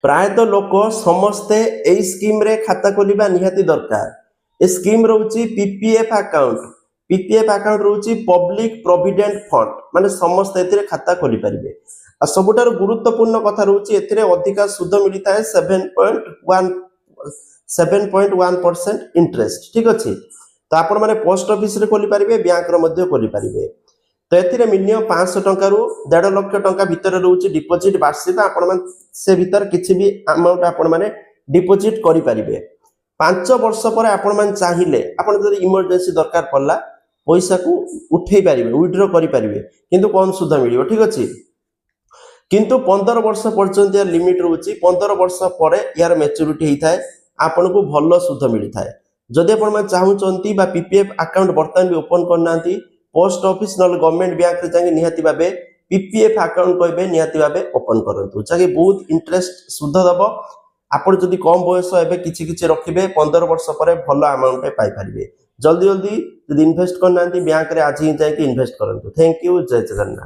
प्रायतः लोक समस्ते एई स्कीम रे खाता खोलिबा निहाती दरकार। ए स्कीम रोची पीपीएफ अकाउंट। पीपीएफ अकाउंट रोची पब्लिक प्रोविडेंट फंड माने समस्त एथिरे खाता खोली परिबे। आ सबुठार गुरुत्वपूर्ण कथा रोची एथिरे अधिका सुध मिलिता है 7.1% इंटरेस्ट। ठीक अच्छे तो आपण माने पोस्ट ऑफिस रे खोली परिबे बैंक रो मध्ये खोली परिबे। तो एथिरे मिनिमम 500 टंका रु 1.5 लाख टंका भितर रोची डिपॉजिट वार्षिक आपण मान से भीतर किसी भी अमाउंट आपण माने डिपॉजिट करि परिबे। 5 वर्ष पर आपण मान चाहिए आपण जदि इमरजेंसी दरकार पड़ला पैसा को उठेई पारिबे विथड्रॉ करि पारिबे किंतु कम सुध मिलिबो। ठीक अछि किंतु 15 वर्ष पर्यंत यार लिमिट रोची 15 वर्ष पर यार मैच्योरिटी होइथाय आपण को भलो सुध मिलिथाय। जदि आपण मान चाहुचंती बा पीपीएफ अकाउंट बर्तमान भी ओपन करनांती पोस्ट ऑफिस न गवर्नमेंट बैंक रे जाके निहाती भाबे पीपीएफ अकाउंट कहबे निहाती भाबे ओपन करंतु जाके बहुत इंटरेस्ट सुध दबो। आपण जदि कम बयस एबे किछि किछि रखिबे 15 वर्ष पर भलो अमाउंट पाई परिबे। जल्दी जल्दी जदि इन्वेस्ट करनांती बैंक रे आज ही जाके इन्वेस्ट करंतु। Thank you. जय जगन्नाथ।